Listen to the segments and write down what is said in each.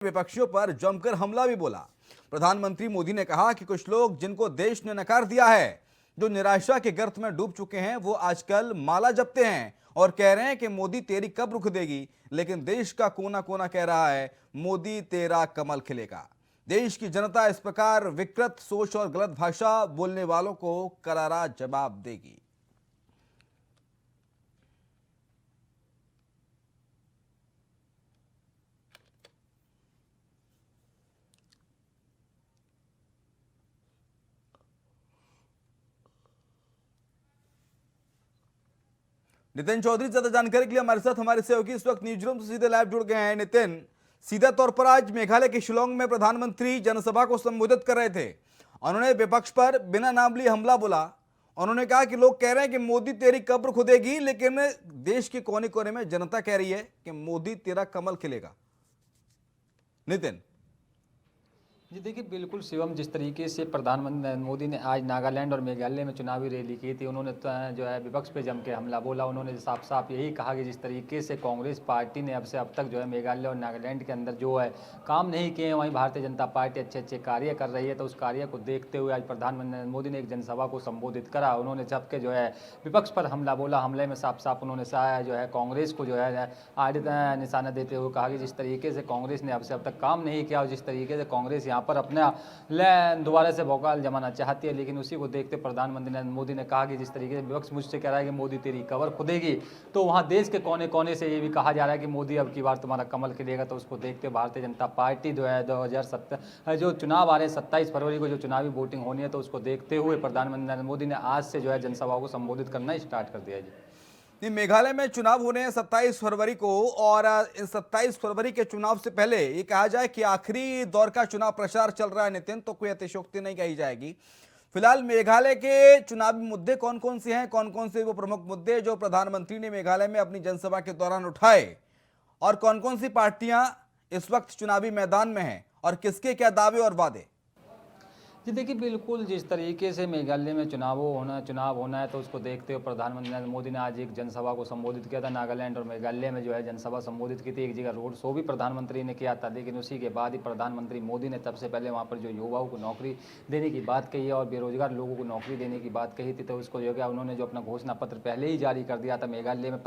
विपक्षियों पर जमकर हमला भी बोला। प्रधानमंत्री मोदी ने कहा कि कुछ लोग जिनको देश ने नकार दिया है, जो निराशा के गर्त में डूब चुके हैं, वो आजकल माला जपते हैं और कह रहे हैं कि मोदी तेरी कब रुख देगी। लेकिन देश का कोना कोना कह रहा है मोदी तेरा कमल खिलेगा। देश की जनता इस प्रकार विकृत सोच और गलत भाषा बोलने वालों को करारा जवाब देगी। नितिन चौधरी ज्यादा जानकारी के लिए हमारे साथ हमारे सहयोगी इस वक्त न्यूज रूम से सीधे लाइव जुड़ गए हैं। नितिन, सीधे तौर पर आज मेघालय के शिलोंग में प्रधानमंत्री जनसभा को संबोधित कर रहे थे। उन्होंने विपक्ष पर बिना नाम लिए हमला बोला। उन्होंने कहा कि लोग कह रहे हैं कि मोदी तेरी कब्र खुदेगी, लेकिन देश के कोने कोने में जनता कह रही है कि मोदी तेरा कमल खिलेगा। नितिन जी देखिए, बिल्कुल शिवम, जिस तरीके से प्रधानमंत्री मोदी ने आज नागालैंड और मेघालय में चुनावी रैली की थी, उन्होंने जो है विपक्ष पे जम के हमला बोला। उन्होंने साफ साफ यही कहा कि जिस तरीके से कांग्रेस पार्टी ने अब तक जो है मेघालय और नागालैंड के अंदर जो है काम नहीं किए हैं, वहीं भारतीय जनता पार्टी अच्छे अच्छे कार्य कर रही है। तो उस कार्य को देखते हुए आज प्रधानमंत्री मोदी ने एक जनसभा को संबोधित करा। उन्होंने सबके जो है विपक्ष पर हमला बोला। हमले में साफ साफ उन्होंने जो है कांग्रेस को जो है आज निशाना देते हुए कहा कि जिस तरीके से कांग्रेस ने अब तक काम नहीं किया और जिस तरीके से कांग्रेस यहाँ पर अपना दोबारा से भौकाल जमाना चाहती है, लेकिन उसी को देखते प्रधानमंत्री मोदी ने कहा कि जिस तरीके से विपक्ष मुझसे कह रहा है कि मोदी तेरी कबर खुदेगी, तो वहाँ देश के कोने कोने से ये भी कहा जा रहा है कि मोदी अब की बार तुम्हारा कमल खिलेगा। तो उसको देखते भारतीय जनता पार्टी जो है 2017 जो चुनाव आ रहे हैं 27 फरवरी को जो चुनावी वोटिंग होनी है, तो उसको देखते हुए प्रधानमंत्री नरेंद्र मोदी ने आज से जो है जनसभा को संबोधित करना स्टार्ट कर दिया जी। मेघालय में चुनाव होने हैं 27 फरवरी को, और इन 27 फरवरी के चुनाव से पहले ये कहा जाए कि आखिरी दौर का चुनाव प्रचार चल रहा है। नितिन, तो कोई अतिशयोक्ति नहीं कही जाएगी। फिलहाल मेघालय के चुनावी मुद्दे कौन कौन से हैं, कौन कौन से वो प्रमुख मुद्दे जो प्रधानमंत्री ने मेघालय में अपनी जनसभा के दौरान उठाए, और कौन कौन सी पार्टियां इस वक्त चुनावी मैदान में हैं, और किसके क्या दावे और वादे? जी देखिए, बिल्कुल जिस तरीके से मेघालय में चुनाव होना है, तो उसको देखते हुए प्रधानमंत्री नरेंद्र मोदी ने आज एक जनसभा को संबोधित किया था। नागालैंड और मेघालय में जो है जनसभा संबोधित की थी। एक जगह रोड शो भी प्रधानमंत्री ने किया था, लेकिन उसी के बाद ही प्रधानमंत्री मोदी ने सबसे पहले वहाँ पर जो युवाओं को नौकरी देने की बात कही है और बेरोजगार लोगों को नौकरी देने की बात कही थी, तो उसको जो है उन्होंने जो अपना घोषणा पत्र पहले ही जारी कर दिया था। मेघालय में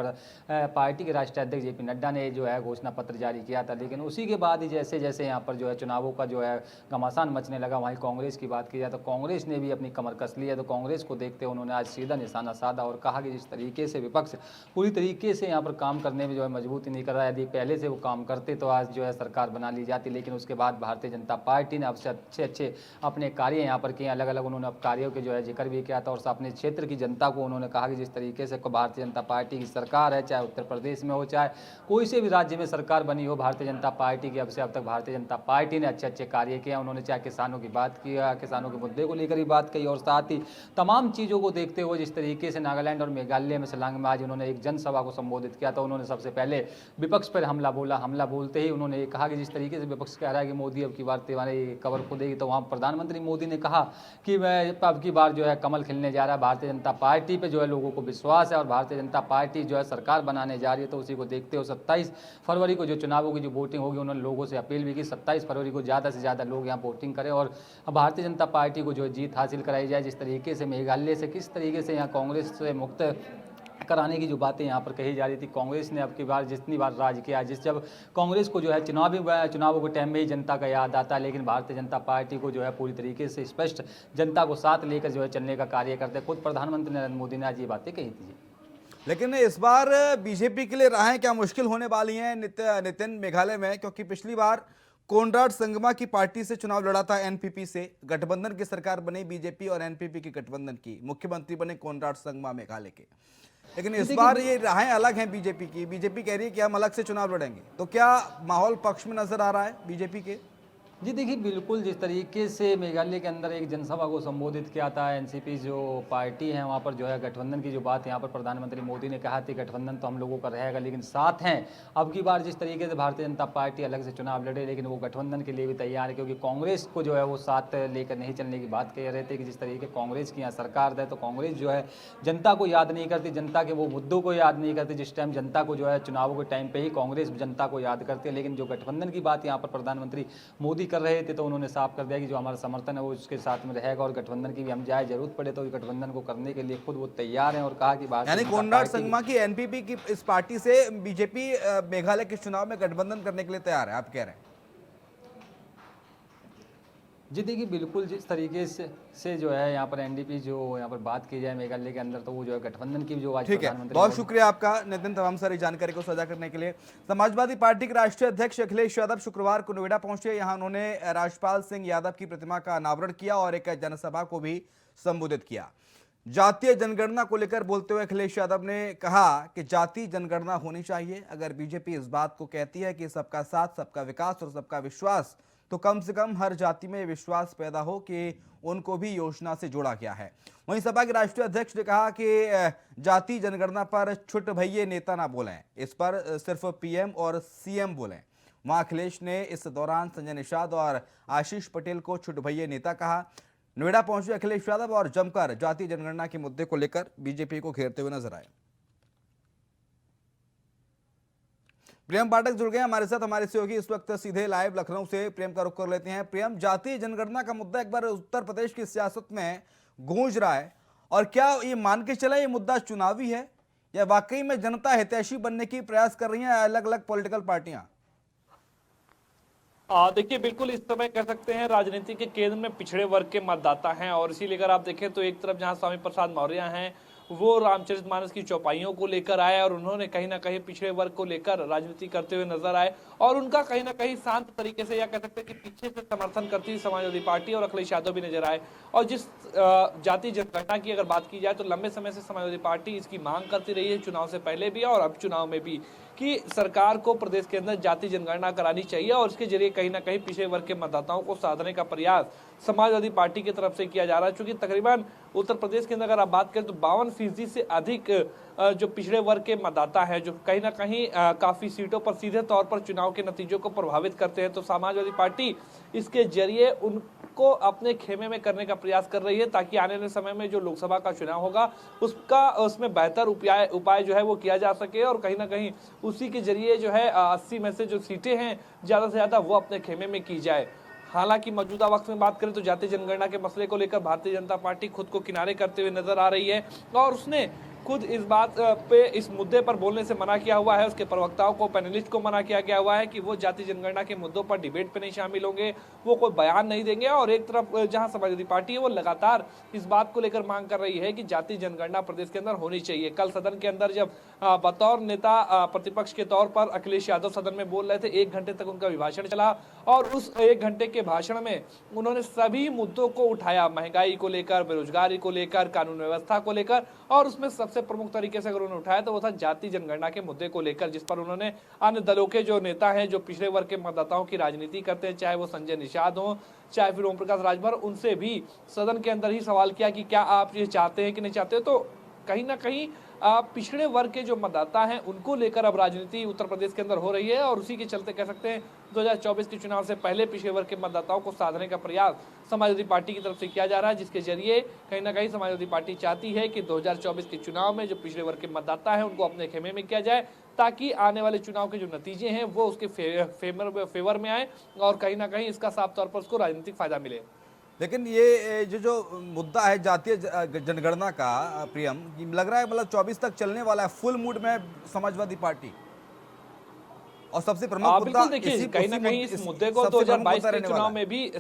पार्टी के राष्ट्रीय अध्यक्ष JP नड्डा ने जो है घोषणा पत्र जारी किया था, लेकिन उसी के बाद ही जैसे जैसे यहाँ पर जो है चुनावों का जो है घमासान मचने लगा, वहीं कांग्रेस की बात की जाए तो कांग्रेस ने भी अपनी कमर कस ली है। तो कांग्रेस को देखते उन्होंने आज सीधा निशाना साधा और कहा कि जिस तरीके से विपक्ष पूरी तरीके से यहाँ पर काम करने में जो है मजबूती नहीं कर रहा है, यदि पहले से वो काम करते तो आज जो है सरकार बना ली जाती। लेकिन उसके बाद भारतीय जनता पार्टी ने अब से अच्छे अच्छे अपने कार्य यहाँ पर किए, अलग अलग उन्होंने अब कार्यों के जो है जिक्र भी किया था और अपने क्षेत्र की जनता को उन्होंने कहा कि जिस तरीके से भारतीय जनता पार्टी की सरकार है, चाहे उत्तर प्रदेश में हो चाहे कोई से भी राज्य में सरकार बनी हो, भारतीय जनता पार्टी की अब तक भारतीय जनता पार्टी ने अच्छे अच्छे कार्य किए। उन्होंने चाहे किसानों की बात किया, किसानों के मुद्दे को लेकर भी बात कही, और साथ ही तमाम चीज़ों को देखते हुए जिस तरीके से नागालैंड और मेघालय में शिलांग में आज उन्होंने एक जनसभा को संबोधित किया, तो उन्होंने सबसे पहले विपक्ष पर हमला बोला। हमला बोलते ही उन्होंने ये कहा कि जिस तरीके से विपक्ष कह रहा है कि मोदी अब की बार तुम्हारी कबर खुदेगी, तो वहाँ प्रधानमंत्री मोदी ने कहा कि मैं अब की बार जो है कमल खिलने जा रहा है। भारतीय जनता पार्टी पे जो है लोगों को विश्वास है और भारतीय जनता पार्टी जो है सरकार बनाने जा रही है। तो उसी को देखते हुए 27 फरवरी को जो चुनावों की जो वोटिंग होगी, उन्होंने लोगों से अपील भी की 27 फरवरी को ज़्यादा से ज़्यादा लोग यहाँ वोटिंग करें और भारतीय जनता पार्टी को जो है जीत हासिल कराई जाए। जिस तरीके से मेघालय से किस तरीके से यहाँ कांग्रेस से मुक्त कराने की जो बातें यहाँ पर कही जा रही थी, कांग्रेस ने अब की बार जितनी बार राज किया, जब कांग्रेस को जो है चुनावों के टाइम में ही जनता का याद आता है, लेकिन भारतीय जनता पार्टी को जो है पूरी तरीके से स्पष्ट जनता को साथ लेकर जो है चलने का कार्य करते हैं। खुद प्रधानमंत्री नरेंद्र मोदी ने आज ये बातें कही थी। लेकिन इस बार बीजेपी के लिए राहें क्या मुश्किल होने वाली हैं नितिन मेघालय में? क्योंकि पिछली बार कोनराड संगमा की पार्टी से चुनाव लड़ा था, एनपीपी से गठबंधन की सरकार बनी बीजेपी और एनपीपी की गठबंधन की, मुख्यमंत्री बने कोनराड संगमा मेघालय के। लेकिन इस बार ये राहें अलग हैं बीजेपी की। बीजेपी कह रही है कि हम अलग से चुनाव लड़ेंगे, तो क्या माहौल पक्ष में नजर आ रहा है बीजेपी के? जी देखिए, बिल्कुल जिस तरीके से मेघालय के अंदर एक जनसभा को संबोधित किया था, एनसीपी जो पार्टी है वहाँ पर जो है गठबंधन की जो बात यहाँ पर प्रधानमंत्री मोदी ने कहा थी, गठबंधन तो हम लोगों का रहेगा लेकिन साथ हैं। अब की बार जिस तरीके से भारतीय जनता पार्टी अलग से चुनाव लड़े, लेकिन वो गठबंधन के लिए भी तैयार है, क्योंकि कांग्रेस को जो है वो साथ लेकर नहीं चलने की बात कह रहे थे कि जिस तरीके कांग्रेस की यहाँ सरकार है तो कांग्रेस जो है जनता को याद नहीं करती, जनता के वो मुद्दों को याद नहीं करती जिस टाइम जनता को जो है चुनावों के टाइम पे ही कांग्रेस जनता को याद करती है। लेकिन जो गठबंधन की बात यहाँ पर प्रधानमंत्री मोदी कर रहे थे तो उन्होंने साफ कर दिया कि जो हमारा समर्थन है वो उसके साथ में रहेगा और गठबंधन की भी हम जाए जरूरत पड़े तो गठबंधन को करने के लिए खुद वो तैयार हैं। और कहा कि यानी कोनराड संगमा की एनपीपी की इस पार्टी से बीजेपी मेघालय के चुनाव में गठबंधन करने के लिए तैयार है, आप कह रहे हैं? जी देखिए, बिल्कुल जिस तरीके से जो है यहाँ पर एनडीपी जो यहाँ पर बात की जाए मेघालय के अंदर तो वो जो है गठबंधन की जो आज ठीक है, बहुत शुक्रिया आपका नितिन तमाम सारी जानकारी को साझा करने के लिए। समाजवादी पार्टी के राष्ट्रीय अध्यक्ष अखिलेश यादव शुक्रवार को नोएडा पहुंचे। यहां उन्होंने राजपाल सिंह यादव की प्रतिमा का अनावरण किया और एक जनसभा को भी संबोधित किया। जातीय जनगणना को लेकर बोलते हुए अखिलेश यादव ने कहा कि जातीय जनगणना होनी चाहिए। अगर बीजेपी इस बात को कहती है कि सबका साथ, सबका विकास और सबका विश्वास, तो कम से कम हर जाति में विश्वास पैदा हो कि उनको भी योजना से जोड़ा गया है। वहीं सपा के राष्ट्रीय अध्यक्ष ने कहा कि जाति जनगणना पर छुट भइये नेता ना बोलें, इस पर सिर्फ पीएम और सीएम बोलें। वहां अखिलेश ने इस दौरान संजय निषाद और आशीष पटेल को छुट भइये नेता कहा। नोएडा पहुंचे अखिलेश यादव और जमकर जाति जनगणना के मुद्दे को लेकर बीजेपी को घेरते हुए नजर आए। प्रियम पाठक जुड़ गए हमारे साथ, हमारे सहयोगी इस वक्त सीधे लाइव लखनऊ से। प्रियम का रुख कर लेते हैं। प्रियम, जातीय जनगणना का मुद्दा एक बार उत्तर प्रदेश की सियासत में गूंज रहा है, और क्या ये मान के चला ये मुद्दा चुनावी है या वाकई में जनता हितैषी बनने की प्रयास कर रही हैं अलग अलग पॉलिटिकल पार्टियां? देखिए, बिल्कुल इस समय कह सकते हैं राजनीति के केंद्र में पिछड़े वर्ग के मतदाता हैं। और इसी लेकर आप देखें तो एक तरफ जहां स्वामी प्रसाद मौर्य हैं वो रामचरितमानस की चौपाइयों को लेकर आए और उन्होंने कहीं ना कहीं पिछड़े वर्ग को लेकर राजनीति करते हुए नजर आए, और उनका कहीं ना कहीं शांत तरीके से या कह सकते हैं कि पीछे से समर्थन करती हुई समाजवादी पार्टी और अखिलेश यादव भी नजर आए। और जिस जाति जनगणना की अगर बात की जाए तो लंबे समय से समाजवादी पार्टी इसकी मांग करती रही है, चुनाव से पहले भी और अब चुनाव में भी, कि सरकार को प्रदेश के अंदर जाति जनगणना करानी चाहिए और इसके जरिए कहीं ना कहीं पिछड़े वर्ग के मतदाताओं को साधने का प्रयास समाजवादी पार्टी की तरफ से किया जा रहा है। चूंकि तकरीबन उत्तर प्रदेश के अंदर अगर आप बात करें तो 52% से अधिक जो पिछड़े वर्ग के मतदाता हैं जो कहीं ना कहीं काफी सीटों पर सीधे तौर पर चुनाव के नतीजों को प्रभावित करते हैं, तो समाजवादी पार्टी इसके जरिए उनको अपने खेमे में करने का प्रयास कर रही है ताकि आने वाले समय में जो लोकसभा का चुनाव होगा उसमें बेहतर उपाय जो है वो किया जा सके और कहीं ना कहीं उसी के जरिए जो है 80 में से जो सीटें हैं ज्यादा से ज्यादा वो अपने खेमे में की जाए। हालांकि मौजूदा वक्त में बात करें तो जातीय जनगणना के मसले को लेकर भारतीय जनता पार्टी खुद को किनारे करते हुए नजर आ रही है और उसने खुद इस बात पे इस मुद्दे पर बोलने से मना किया हुआ है। उसके प्रवक्ताओं को, पैनलिस्ट को मना किया गया हुआ है कि वो जाति जनगणना के मुद्दों पर डिबेट पे नहीं शामिल होंगे, वो कोई बयान नहीं देंगे। और एक तरफ जहां समाजवादी पार्टी है वो लगातार इस बात को लेकर मांग कर रही है कि जाति जनगणना प्रदेश के अंदर होनी चाहिए। कल सदन के अंदर जब बतौर नेता प्रतिपक्ष के तौर पर अखिलेश यादव सदन में बोल रहे थे, 1 घंटे तक उनका अभिभाषण चला और उस 1 घंटे के भाषण में उन्होंने सभी मुद्दों को उठाया, महंगाई को लेकर, बेरोजगारी को लेकर, कानून व्यवस्था को लेकर, और उसमें सबसे प्रमुख तरीके से अगर उन्होंने उठाया तो वो था जाति जनगणना के मुद्दे को लेकर, जिस पर उन्होंने अन्य दलों के जो नेता हैं जो पिछड़े वर्ग के मतदाताओं की राजनीति करते हैं, चाहे वो संजय निषाद हो चाहे फिर ओम प्रकाश राजभर, उनसे भी सदन के अंदर ही सवाल किया कि क्या आप ये चाहते हैं कि नहीं चाहते। तो कहीं ना कहीं पिछड़े वर्ग के जो मतदाता हैं उनको लेकर अब राजनीति उत्तर प्रदेश के अंदर हो रही है और उसी के चलते कह सकते हैं 2024 के चुनाव से पहले पिछड़े वर्ग के मतदाताओं को साधने का प्रयास समाजवादी पार्टी की तरफ से किया जा रहा है, जिसके जरिए कहीं ना कहीं समाजवादी पार्टी चाहती है कि 2024 के चुनाव में जो पिछड़े वर्ग के मतदाता हैं उनको अपने खेमे में किया जाए ताकि आने वाले चुनाव के जो नतीजे हैं वो उसके फेवर में आए और कहीं ना कहीं इसका साफ तौर पर उसको राजनीतिक फायदा मिले। लेकिन ये जो मुद्दा है जातीय जनगणना का, प्रियम, लग रहा है मतलब 24 तक चलने वाला है फुल मूड में समाजवादी पार्टी, और सबसे प्रमुख मुद्दा देखिए कहीं ना कहीं इस मुद्दे को 2022 के चुनाव में भी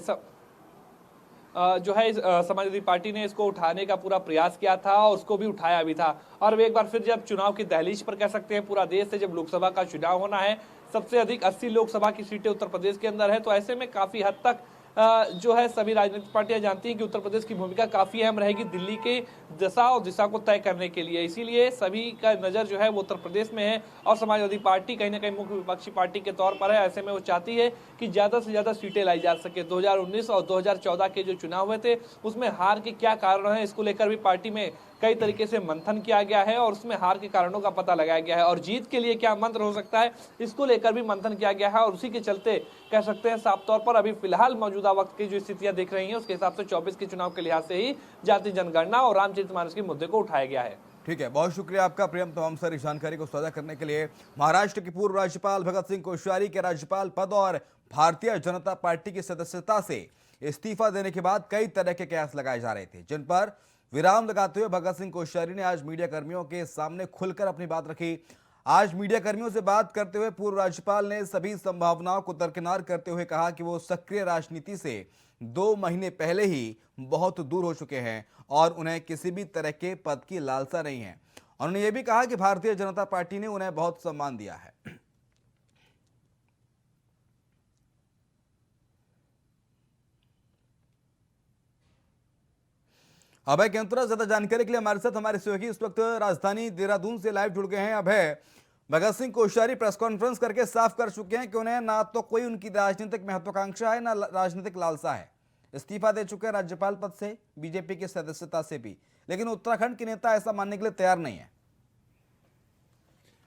जो है समाजवादी पार्टी ने इसको उठाने का पूरा प्रयास किया था और उसको भी उठाया भी था। और एक बार फिर जब चुनाव की दहलीज पर कह सकते हैं पूरा देश से जब लोकसभा का चुनाव होना है, सबसे अधिक 80 लोकसभा की सीटें उत्तर प्रदेश के अंदर है, तो ऐसे में काफी हद तक जो है सभी राजनीतिक पार्टियां जानती हैं कि उत्तर प्रदेश की भूमिका काफी अहम रहेगी दिल्ली के दशा और दिशा को तय करने के लिए। इसीलिए सभी का नजर जो है वो उत्तर प्रदेश में है और समाजवादी पार्टी कहीं ना कहीं मुख्य विपक्षी पार्टी के तौर पर है। ऐसे में वो चाहती है कि ज्यादा से ज्यादा सीटें लाई जा सके। 2019 और 2014 के जो चुनाव हुए थे उसमें हार के क्या कारण है, इसको लेकर भी पार्टी में कई तरीके से मंथन किया गया है और उसमें हार के कारणों का पता लगाया गया है और जीत के लिए क्या मंत्र हो सकता है इसको लेकर भी मंथन किया गया है। और उसी के चलते कह सकते हैं साफ तौर पर अभी फिलहाल मौजूदा वक्त की जो स्थितियां दिख रही हैं उसके हिसाब से 24 के चुनाव के लिहाज से ही जातीय जनगणना और रामचरितमानस के मुद्दे को उठाया गया है। ठीक है, बहुत शुक्रिया आपका प्रियम तमाम सारी जानकारी को साझा करने के लिए। महाराष्ट्र के पूर्व राज्यपाल भगत सिंह कोश्यारी के राज्यपाल पद और भारतीय जनता पार्टी की सदस्यता से इस्तीफा देने के बाद कई तरह के कयास लगाए जा रहे थे, जिन पर विराम लगाते हुए भगत सिंह कोश्यारी ने आज मीडिया कर्मियों के सामने खुलकर अपनी बात रखी। आज मीडिया कर्मियों से बात करते हुए पूर्व राज्यपाल ने सभी संभावनाओं को दरकिनार करते हुए कहा कि वो सक्रिय राजनीति से 2 महीने पहले ही बहुत दूर हो चुके हैं और उन्हें किसी भी तरह के पद की लालसा नहीं है। उन्होंने ये भी कहा कि भारतीय जनता पार्टी ने उन्हें बहुत सम्मान दिया है। अभय केंतुरा ज्यादा जानकारी के लिए हमारे साथ हमारे सहयोगी इस वक्त राजधानी देहरादून से लाइव जुड़ गए हैं। अभय, भगत सिंह कोश्यारी प्रेस कॉन्फ्रेंस करके साफ कर चुके हैं कि उन्हें ना तो कोई उनकी राजनीतिक महत्वाकांक्षा है ना राजनीतिक लालसा है। इस्तीफा दे चुके हैं राज्यपाल पद से, बीजेपी की सदस्यता से भी, लेकिन उत्तराखंड के नेता ऐसा मानने के लिए तैयार नहीं है।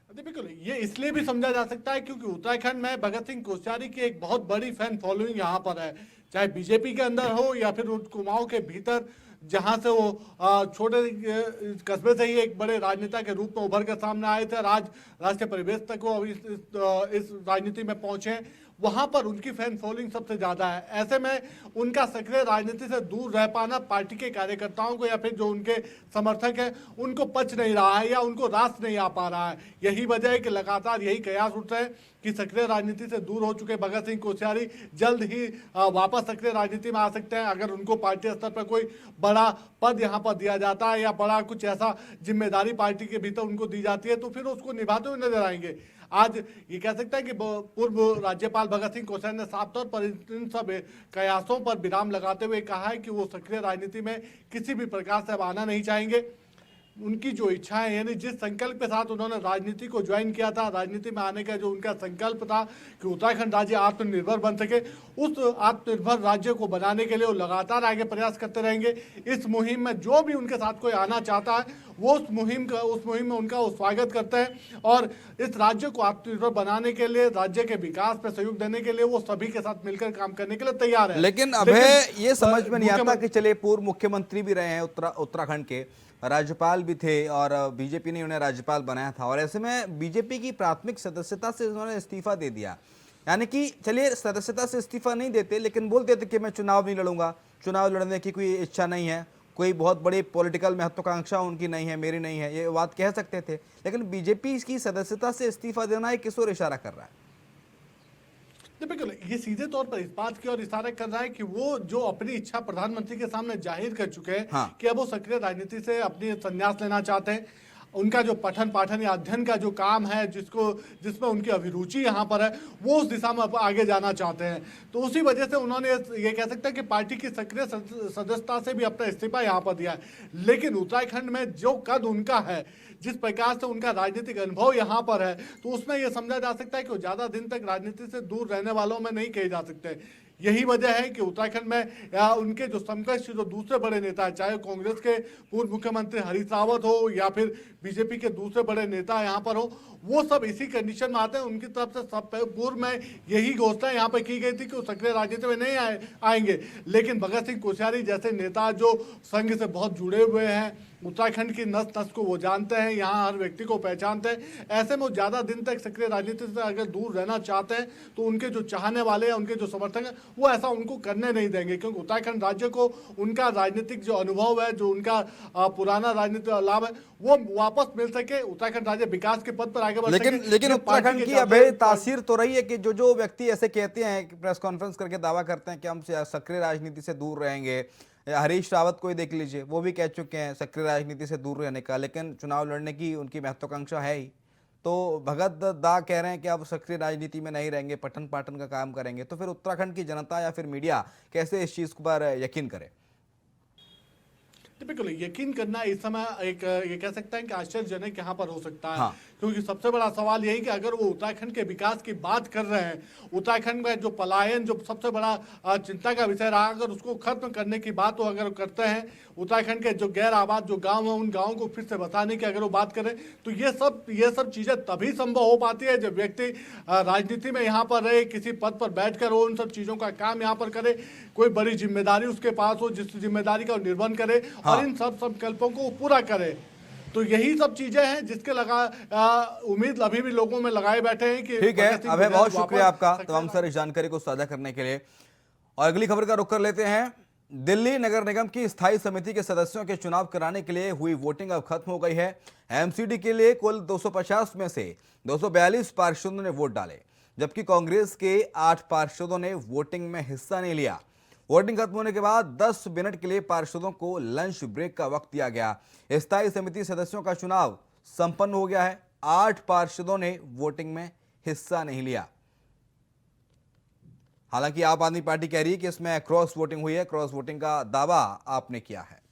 बिल्कुल, ये इसलिए भी समझा जा सकता है क्योंकि उत्तराखंड में भगत सिंह कोश्यारी की एक बहुत बड़ी फैन फॉलोइंग यहाँ पर है, चाहे बीजेपी के अंदर हो या फिर उन कुमाऊं के भीतर, जहां से वो छोटे कस्बे से ही एक बड़े राजनेता के रूप में उभर कर सामने आए थे और आज राष्ट्रीय परिवेश तक वो इस राजनीति में पहुंचे। वहां पर उनकी फैन फॉलोइंग सबसे ज्यादा है। ऐसे में उनका सक्रिय राजनीति से दूर रह पाना पार्टी के कार्यकर्ताओं को या फिर जो उनके समर्थक हैं उनको पच नहीं रहा है या उनको रास नहीं आ पा रहा है। यही वजह है कि लगातार यही कयास उठ रहे हैं कि सक्रिय राजनीति से दूर हो चुके भगत सिंह कोश्यारी जल्द ही वापस सक्रिय राजनीति में आ सकते हैं। अगर उनको पार्टी स्तर पर कोई बड़ा पद यहाँ पर दिया जाता है या बड़ा कुछ ऐसा जिम्मेदारी पार्टी के भीतर उनको दी जाती है तो फिर उसको निभाते हुए नजर आएंगे। आज ये कह सकता है कि पूर्व राज्यपाल भगत सिंह कोश्यारी ने साफ तौर पर इन सब कयासों पर विराम लगाते हुए कहा है कि वो सक्रिय राजनीति में किसी भी प्रकार से अब आना नहीं चाहेंगे। उनकी जो इच्छा है, यानी जिस संकल्प के साथ उन्होंने राजनीति को ज्वाइन किया था, राजनीति में आने का जो उनका संकल्प था कि उत्तराखंड राज्य आत्मनिर्भर बन सके, उस आत्मनिर्भर राज्य को बनाने के लिए वो लगातार आगे प्रयास करते रहेंगे। इस मुहिम में जो भी उनके साथ कोई आना चाहता है वो उस मुहिम में उनका वो स्वागत करते हैं और इस राज्य को आत्मनिर्भर बनाने के लिए, राज्य के विकास पर सहयोग देने के लिए वो सभी के साथ मिलकर काम करने के लिए तैयार है। लेकिन अभय, ये समझ में नहीं आता कि चलिए पूर्व मुख्यमंत्री भी रहे हैं उत्तराखंड के, राज्यपाल भी थे और बीजेपी ने उन्हें राज्यपाल बनाया था और ऐसे में बीजेपी की प्राथमिक सदस्यता से उन्होंने इस्तीफा दे दिया। यानी कि चलिए सदस्यता से इस्तीफा नहीं देते लेकिन बोल देते कि मैं चुनाव नहीं लड़ूंगा, चुनाव लड़ने की कोई इच्छा नहीं है, कोई बहुत बड़ी पॉलिटिकल महत्वाकांक्षा उनकी नहीं है, मेरी नहीं है, ये बात कह सकते थे। लेकिन बीजेपी की सदस्यता से इस्तीफा देना है किस ओर इशारा कर रहा है? बिल्कुल, ये सीधे तौर पर इस बात की ओर इशारा कर रहा है कि वो जो अपनी इच्छा प्रधानमंत्री के सामने जाहिर कर चुके हैं हाँ। कि अब वो सक्रिय राजनीति से अपनी संन्यास लेना चाहते हैं। उनका जो पठन पाठन या अध्ययन का जो काम है जिसमें उनकी अभिरुचि यहाँ पर है वो उस दिशा में आगे जाना चाहते हैं। तो उसी वजह से उन्होंने ये कह सकते हैं कि पार्टी की सक्रिय सदस्यता से भी अपना इस्तीफा यहाँ पर दिया है। लेकिन उत्तराखंड में जो कद उनका है, जिस प्रकार से उनका राजनीतिक अनुभव यहाँ पर है, तो उसमें यह समझा जा सकता है कि वो ज्यादा दिन तक राजनीति से दूर रहने वालों में नहीं कहे जा सकते। यही वजह है कि उत्तराखंड में या उनके जो समकक्ष जो दूसरे बड़े नेता है, चाहे कांग्रेस के पूर्व मुख्यमंत्री हरीश रावत हो या फिर बीजेपी के दूसरे बड़े नेता यहाँ पर हो, वो सब इसी कंडीशन में आते हैं। उनकी तरफ से सब पूर्व में यही घोषणा यहाँ पर की गई थी कि वो सक्रिय राजनीति में नहीं आएंगे। लेकिन भगत सिंह कोश्यारी जैसे नेता जो संघ से बहुत जुड़े हुए हैं, उत्तराखंड की नस नस को वो जानते हैं, यहाँ हर व्यक्ति को पहचानते हैं, ऐसे में वो ज्यादा दिन तक सक्रिय राजनीति से अगर दूर रहना चाहते हैं तो उनके जो चाहने वाले हैं, उनके जो समर्थक हैं, वो ऐसा उनको करने नहीं देंगे। क्योंकि उत्तराखंड राज्य को उनका राजनीतिक जो अनुभव है, जो उनका पुराना राजनीतिक लाभ है, वो वापस मिल सके, उत्तराखंड राज्य विकास के पद पर आगे बढ़ सके। लेकिन उत्तराखंड की अभय तासीर तो रही है कि जो व्यक्ति ऐसे कहते हैं, प्रेस कॉन्फ्रेंस करके दावा करते हैं कि हम सक्रिय राजनीति से दूर रहेंगे, हरीश रावत को ही देख लीजिए, वो भी कह चुके हैं सक्रिय राजनीति से दूर रहने का, लेकिन चुनाव लड़ने की उनकी महत्वाकांक्षा है ही। तो भगत दा कह रहे हैं कि अब सक्रिय राजनीति में नहीं रहेंगे, पठन पाठन का काम करेंगे, तो फिर उत्तराखंड की जनता या फिर मीडिया कैसे इस चीज पर यकीन करे? बिल्कुल यकीन करना इस समय एक ये कह सकते हैं कि आश्चर्यजनक यहाँ पर हो सकता है। हाँ। क्योंकि सबसे बड़ा सवाल यही कि अगर वो उत्तराखंड के विकास की बात कर रहे हैं, उत्तराखंड में जो पलायन जो सबसे बड़ा चिंता का विषय रहा, अगर उसको खत्म करने की बात वो अगर करते हैं, उत्तराखंड के जो गैर आबाद जो गांव हैं उन गांवों को फिर से बसाने की अगर वो बात करें, तो ये सब चीजें तभी संभव हो पाती है जब व्यक्ति राजनीति में यहाँ पर रहे, किसी पद पर बैठकर वो उन सब चीजों का काम यहाँ पर करे, कोई बड़ी जिम्मेदारी उसके पास हो जिस जिम्मेदारी का वो निर्वहन करे और इन सब संकल्पों को पूरा करे। तो यही सब चीजें हैं जिसके उम्मीद अभी भी लोगों में लगाए बैठे हैं कि ठीक है भगत सिंह अभय, बहुत वापस शुक्रिया आपका सक्रिय तमाम सारी जानकारी को साझा करने के लिए। और अगली खबर का रुख कर लेते हैं। दिल्ली नगर निगम की स्थायी समिति के सदस्यों के चुनाव कराने के लिए हुई वोटिंग अब खत्म हो गई है। एमसीडी के लिए कुल 250 में से 242 पार्षदों ने वोट डाले, जबकि कांग्रेस के 8 पार्षदों ने वोटिंग में हिस्सा नहीं लिया। वोटिंग खत्म होने के बाद 10 मिनट के लिए पार्षदों को लंच ब्रेक का वक्त दिया गया। स्थायी समिति सदस्यों का चुनाव संपन्न हो गया है। 8 पार्षदों ने वोटिंग में हिस्सा नहीं लिया। हालांकि आप आदमी पार्टी कह रही है कि इसमें क्रॉस वोटिंग हुई है, क्रॉस वोटिंग का दावा आपने किया है।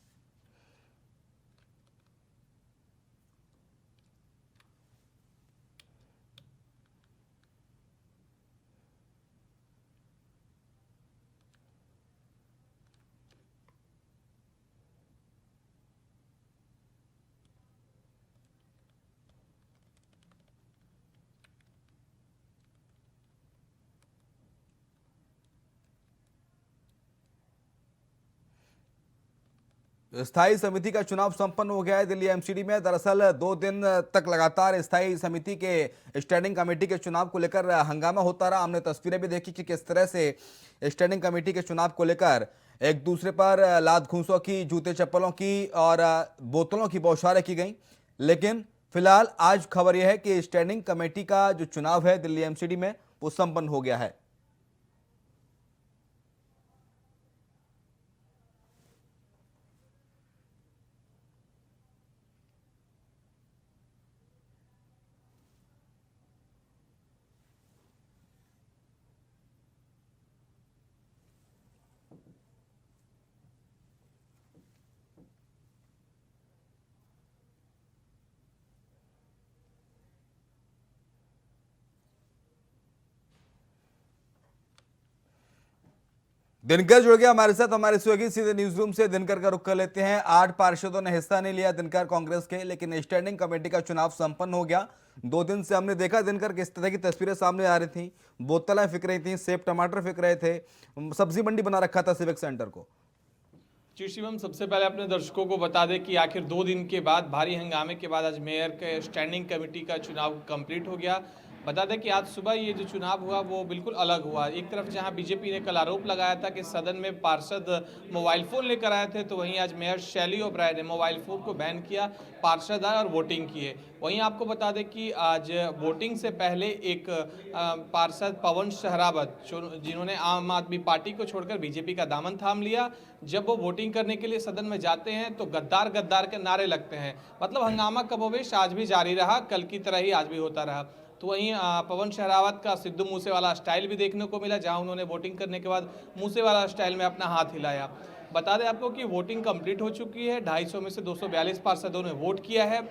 स्थायी समिति का चुनाव संपन्न हो गया है दिल्ली एमसीडी में। दरअसल 2 दिन तक लगातार स्थायी समिति के स्टैंडिंग कमेटी के चुनाव को लेकर हंगामा होता रहा। हमने तस्वीरें भी देखी कि किस तरह से स्टैंडिंग कमेटी के चुनाव को लेकर एक दूसरे पर लात घूंसों की, जूते चप्पलों की और बोतलों की बौछारें की गई। लेकिन फिलहाल आज खबर यह है कि स्टैंडिंग कमेटी का जो चुनाव है दिल्ली एमसीडी में वो संपन्न हो गया है। दिनकर जुड़ गया हमारे साथ, हमारे सहयोगी सीधे न्यूज रूम से। दिनकर का रुख कर लेते हैं। 8 पार्षदों ने हिस्सा नहीं लिया, दिनकर कांग्रेस के, लेकिन स्टैंडिंग कमेटी का चुनाव संपन्न हो गया। 2 दिन से हमने देखा दिनकर किस तरह की तस्वीरें सामने आ रही थी, बोतलें फिक रही थी, सेब टमाटर फिक रहे थे, सब्जी मंडी बना रखा था सिविक सेंटर को। जी शिवम, सबसे पहले अपने दर्शकों को बता दें कि आखिर 2 दिन के बाद भारी हंगामे के बाद आज मेयर के स्टैंडिंग कमेटी का चुनाव कंप्लीट हो गया। बता दें कि आज सुबह ये जो चुनाव हुआ वो बिल्कुल अलग हुआ। एक तरफ जहां बीजेपी ने कल आरोप लगाया था कि सदन में पार्षद मोबाइल फ़ोन लेकर आए थे, तो वहीं आज मेयर शैली ओब्राय ने मोबाइल फ़ोन को बैन किया, पार्षद आए और वोटिंग किए। वहीं आपको बता दें कि आज वोटिंग से पहले एक पार्षद पवन सहरावत, जिन्होंने आम आदमी पार्टी को छोड़कर बीजेपी का दामन थाम लिया, जब वो वोटिंग करने के लिए सदन में जाते हैं तो गद्दार गद्दार के नारे लगते हैं। मतलब हंगामा कमोवेश आज भी जारी रहा, कल की तरह ही आज भी होता रहा। तो वहीं पवन सहरावत का सिद्धू मूसेवाला स्टाइल भी देखने को मिला, जहां उन्होंने वोटिंग करने के बाद मूसेवाला स्टाइल में अपना हाथ हिलाया। बता दें आपको कि वोटिंग कंप्लीट हो चुकी है। 250 में से 242 पार्षदों ने वोट किया है,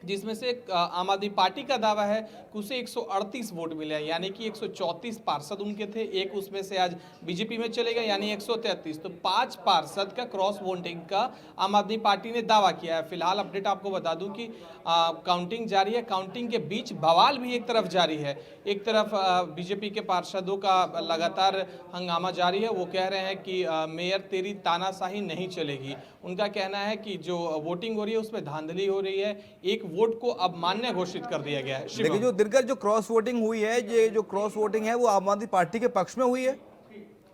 जिसमें से आम आदमी पार्टी का दावा है कि उसे 138 वोट मिले हैं, यानी कि 134 पार्षद उनके थे, एक उसमें से आज बीजेपी में चले गए, यानी 133। तो 5 पार्षद का क्रॉस वोटिंग का आम आदमी पार्टी ने दावा किया है। फिलहाल अपडेट आपको बता दूं कि काउंटिंग जारी है। काउंटिंग के बीच बवाल भी एक तरफ जारी है। एक तरफ बीजेपी के पार्षदों का लगातार हंगामा जारी है। वो कह रहे हैं कि मेयर तेरी तानाशाही नहीं चलेगी। उनका कहना है कि जो वोटिंग हो रही है उसमें धांधली हो रही है, एक वोट को अब मान्य घोषित कर दिया गया है। देखिए जो दिनकर जो क्रॉस वोटिंग हुई है, ये जो क्रॉस वोटिंग है वो आम आदमी पार्टी के पक्ष में हुई है।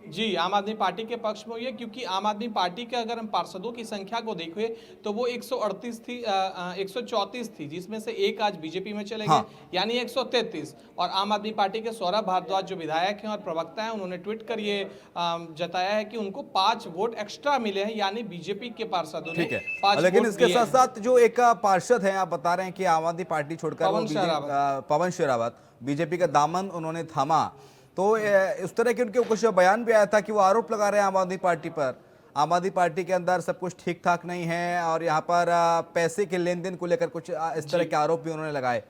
जी, आम आदमी पार्टी के पक्ष में हुई है, क्योंकि आम आदमी पार्टी के अगर हम पार्षदों की संख्या को देखें तो वो 138 थी, 134 थी, जिसमें से एक आज बीजेपी में चले गए, हाँ। यानी 133। और आम आदमी पार्टी के सौरभ भारद्वाज जो विधायक हैं और प्रवक्ता हैं, उन्होंने ट्वीट कर ये जताया है कि उनको 5 वोट एक्स्ट्रा मिले हैं, यानी बीजेपी के पार्षदों ने ठीक है, 5 लेकिन वोट इसके दिए साथ हैं। साथ जो एक पार्षद हैं, आप बता रहे हैं कि आम आदमी पार्टी छोड़कर वो पवन शेरावत। पवन शेरावत बीजेपी का दामन उन्होंने थामा, तो इस तरह के उनके कुछ बयान भी आया था कि वो आरोप लगा रहे हैं आम आदमी पार्टी पर, आम आदमी पार्टी के अंदर सब कुछ ठीक ठाक नहीं है और यहाँ पर पैसे के लेन देन को लेकर कुछ इस तरह के आरोप भी उन्होंने लगाए।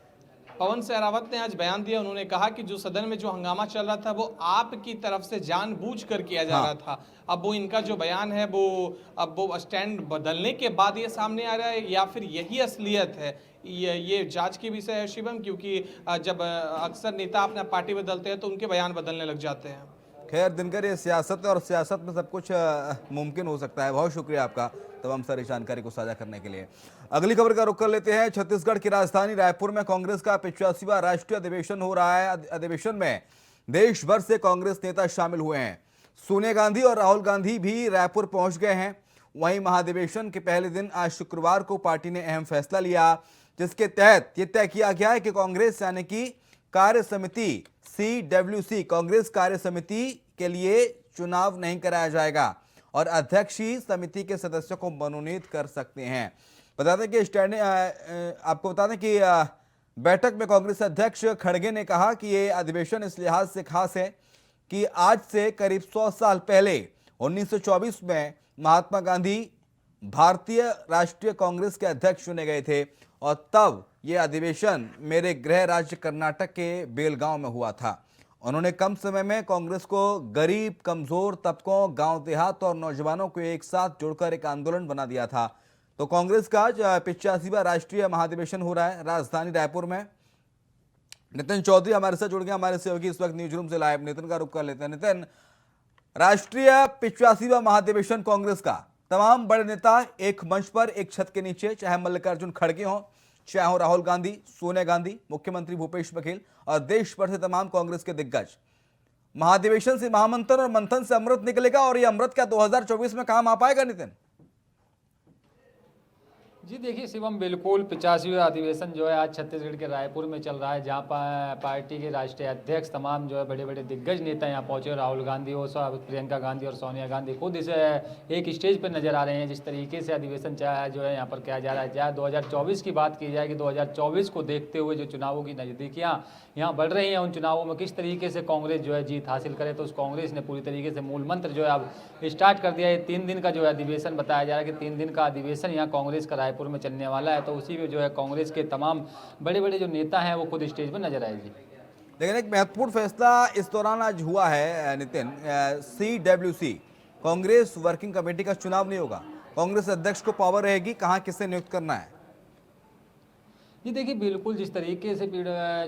पवन शेरावत ने आज बयान दिया, उन्होंने कहा कि जो सदन में जो हंगामा चल रहा था वो आपकी तरफ से जानबूझकर किया जा रहा था। अब वो इनका जो बयान है वो स्टैंड बदलने के बाद ये सामने आ रहा है, या फिर यही असलियत है, ये जांच की विषय है शिवम, क्योंकि जब अक्सर नेता अपना पार्टी बदलते हैं तो उनके बयान बदलने लग जाते हैं। खैर दिनकर, ये सियासत है और सियासत में सब कुछ मुमकिन हो सकता है। बहुत शुक्रिया आपका तमाम सारी जानकारी को साझा करने के लिए। अगली खबर का रुख कर लेते हैं। छत्तीसगढ़ की राजधानी रायपुर में कांग्रेस का 85वां राष्ट्रीय अधिवेशन हो रहा है। अधिवेशन में देश भर से कांग्रेस नेता शामिल हुए हैं। सोनिया गांधी और राहुल गांधी भी रायपुर पहुंच गए हैं। वहीं महाधिवेशन के पहले दिन आज शुक्रवार को पार्टी ने अहम फैसला लिया, जिसके तहत यह तय किया गया है कि कांग्रेस यानी कि कार्य समिति CWC कांग्रेस कार्य समिति के लिए चुनाव नहीं कराया जाएगा और अध्यक्ष ही समिति के सदस्यों को मनोनीत कर सकते हैं। बता दें कि आपको बता दें कि बैठक में कांग्रेस अध्यक्ष खड़गे ने कहा कि ये अधिवेशन इस लिहाज से खास है कि आज से करीब 100 साल पहले 1924 में महात्मा गांधी भारतीय राष्ट्रीय कांग्रेस के अध्यक्ष चुने गए थे और तब यह अधिवेशन मेरे गृह राज्य कर्नाटक के बेलगांव में हुआ था। उन्होंने कम समय में कांग्रेस को गरीब, कमजोर तबकों, गांव देहात और नौजवानों को एक साथ जोड़कर एक आंदोलन बना दिया था। तो कांग्रेस का 85वां राष्ट्रीय महाधिवेशन हो रहा है राजधानी रायपुर में। नितिन चौधरी हमारे साथ जुड़ गए, हमारे सहयोगी इस वक्त न्यूज रूम से लाइव। नितिन का रुख कर लेते हैं। नितिन, राष्ट्रीय 85वां महाधिवेशन कांग्रेस का, तमाम बड़े नेता एक मंच पर एक छत के नीचे, चाहे मल्लिकार्जुन खड़गे हों, चाहे हो राहुल गांधी, सोनिया गांधी, मुख्यमंत्री भूपेश बघेल और देश भर से तमाम कांग्रेस के दिग्गज। महाधिवेशन से महामंथन और मंथन से अमृत निकलेगा और यह अमृत क्या 2024 में काम आ पाएगा नितिन? जी देखिए शिवम, बिल्कुल 85वां अधिवेशन जो है आज छत्तीसगढ़ के रायपुर में चल रहा है, जहां पर पार्टी के राष्ट्रीय अध्यक्ष, तमाम जो है बड़े बड़े दिग्गज नेता यहाँ पहुंचे। राहुल गांधी हो, प्रियंका गांधी और सोनिया गांधी खुद इसे एक स्टेज पर नजर आ रहे हैं। जिस तरीके से अधिवेशन जो है यहाँ पर किया जा रहा है, चाहे 2024 की बात की जाए कि 2024 को देखते हुए जो चुनावों की नज़दीकियाँ यहाँ बढ़ रही हैं, उन चुनावों में किस तरीके से कांग्रेस जो है जीत हासिल करे, तो उस कांग्रेस ने पूरी तरीके से मूल मंत्र जो है अब स्टार्ट कर दिया है। 3 दिन का जो है अधिवेशन बताया जा रहा है कि 3 दिन का अधिवेशन यहाँ कांग्रेस का रायपुर में चलने वाला है। तो उसी में जो है कांग्रेस के तमाम बड़े बड़े जो नेता हैं वो खुद स्टेज पर नजर आए। जी लेकिन एक महत्वपूर्ण फैसला इस दौरान आज हुआ है Nitin. CWC Congress working committee का चुनाव नहीं होगा, कांग्रेस अध्यक्ष को पावर रहेगी कहां किसे नियुक्त करना है। जी देखिए, बिल्कुल जिस तरीके से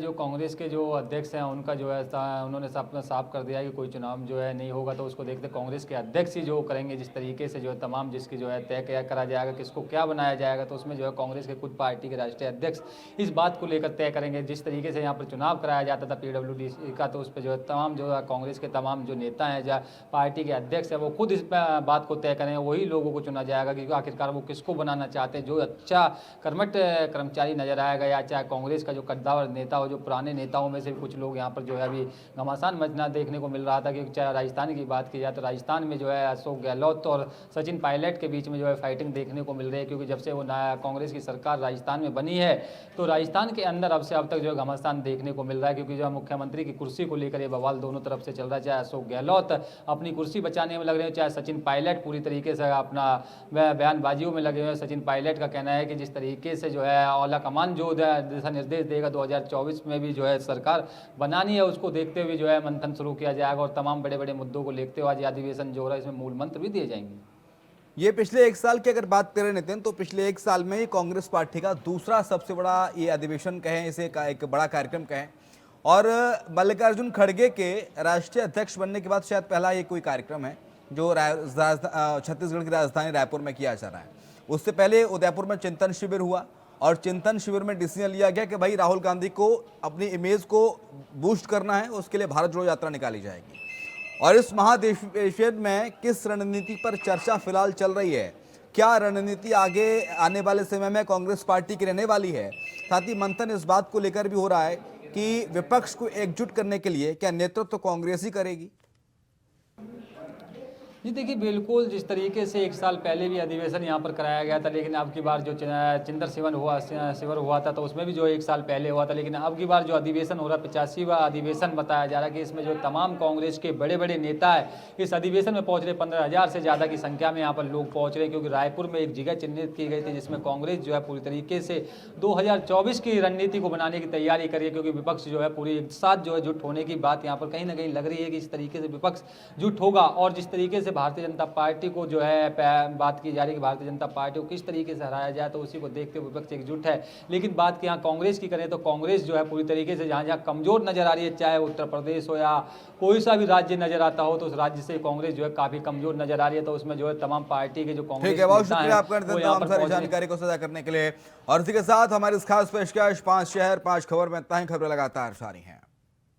जो कांग्रेस के जो अध्यक्ष हैं उनका जो है उन्होंने अपना साफ कर दिया है कि कोई चुनाव जो है नहीं होगा, तो उसको देखते कांग्रेस के अध्यक्ष ही जो करेंगे। जिस तरीके से जो है तमाम जिसकी जो है तय करा जाएगा, किसको क्या बनाया जाएगा, तो उसमें जो है कांग्रेस के खुद पार्टी के राष्ट्रीय अध्यक्ष इस बात को लेकर तय करेंगे। जिस तरीके से यहाँ पर चुनाव कराया जाता था PWD का, तो उस पर जो है तमाम जो है कांग्रेस के तमाम जो नेता हैं या पार्टी के अध्यक्ष है वो खुद इस बात को तय करेंगे। वही लोगों को चुना जाएगा कि आखिरकार वो किसको बनाना चाहते हैं। जो अच्छा कर्मठ कर्मचारी नजर आएगा, या चाहे कांग्रेस का जो कद्दावर नेता हो, जो पुराने नेताओं में से कुछ लोग यहाँ पर जो है अभी घमासान मचना देखने को मिल रहा था। क्योंकि चाहे राजस्थान की बात की जाए तो राजस्थान में जो है अशोक गहलोत और सचिन पायलट के बीच में जो है फाइटिंग देखने को मिल रही है। क्योंकि जब से वो कांग्रेस की सरकार राजस्थान में बनी है, तो राजस्थान के अंदर अब से अब तक जो है घमासान देखने को मिल रहा है। क्योंकि जो मुख्यमंत्री की कुर्सी को लेकर ये बवाल दोनों तरफ से चल रहा है। चाहे अशोक गहलोत अपनी कुर्सी बचाने में लग रहे हैं, चाहे सचिन पायलट पूरी तरीके से अपना बयानबाजियों में लगे हुए हैं। सचिन पायलट का कहना है कि जिस तरीके से जो है औला कमान जो दिशा निर्देश देगा 2024 में भी जो है सरकार बनानी है, उसको देखते हुए जो है मंथन शुरू किया जाएगा और तमाम बड़े बड़े मुद्दों को लेते हुए आज अधिवेशन जो हो रहा है इसमें मूल मंत्र भी दिए जाएंगे। ये पिछले 1 साल की अगर बात करें नितिन, तो पिछले 1 साल में ही कांग्रेस पार्टी का दूसरा सबसे बड़ा ये अधिवेशन कहें, इसे एक बड़ा कार्यक्रम कहें। और मल्लिकार्जुन खड़गे के राष्ट्रीय अध्यक्ष बनने के बाद शायद पहला ये कोई कार्यक्रम है जो छत्तीसगढ़ की राजधानी रायपुर में किया जा रहा है। उससे पहले उदयपुर में चिंतन शिविर हुआ और चिंतन शिविर में डिसीजन लिया गया कि भाई राहुल गांधी को अपनी इमेज को बूस्ट करना है, उसके लिए भारत जोड़ो यात्रा निकाली जाएगी। और इस महाधिवेशन में किस रणनीति पर चर्चा फिलहाल चल रही है, क्या रणनीति आगे आने वाले समय में कांग्रेस पार्टी की रहने वाली है, साथ ही मंथन इस बात को लेकर भी हो रहा है कि विपक्ष को एकजुट करने के लिए क्या नेतृत्व कांग्रेस ही करेगी। जी देखिए, बिल्कुल जिस तरीके से एक साल पहले भी अधिवेशन यहाँ पर कराया गया था, लेकिन अब की बार जो चिंदर शिविर हुआ था तो उसमें भी जो एक साल पहले हुआ था, लेकिन अब की बार जो अधिवेशन हो रहा है 85वां अधिवेशन बताया जा रहा है कि इसमें जो तमाम कांग्रेस के बड़े बड़े नेता है इस अधिवेशन में पहुँच रहे। 15,000 से ज़्यादा की संख्या में यहाँ पर लोग पहुँच रहे हैं, क्योंकि रायपुर में एक जगह चिन्हित की गई थी जिसमें कांग्रेस जो है पूरी तरीके से 2024 की रणनीति को बनाने की तैयारी करी है, क्योंकि विपक्ष जो है पूरी एक साथ जो है जुट होने की बात यहाँ पर कहीं ना कहीं लग रही है कि इस तरीके से विपक्ष जुट होगा। और जिस तरीके से भारतीय जनता पार्टी को जो है बात की जा रही है कि भारतीय जनता पार्टी को किस तरीके से हराया जाए, तो उसी को देखते हुए विपक्ष एकजुट है। लेकिन बात की यहाँ कांग्रेस की करें तो कांग्रेस जो है पूरी तरीके से जहाँ जहाँ कमजोर नजर आ रही है, चाहे उत्तर प्रदेश हो या कोई सा भी राज्य नजर आता हो, तो उस राज्य से कांग्रेस जो है काफी कमजोर नजर आ रही है। तो उसमें जो है तमाम पार्टी के जो कांग्रेस ठीक है, बहुत शुक्रिया आपका तमाम सारी जानकारी को साझा करने के लिए। और इसी के साथ हमारी इस खास पेशकश 5 शहर 5 खबर में इतना ही। खबरें लगातार जारी हैं।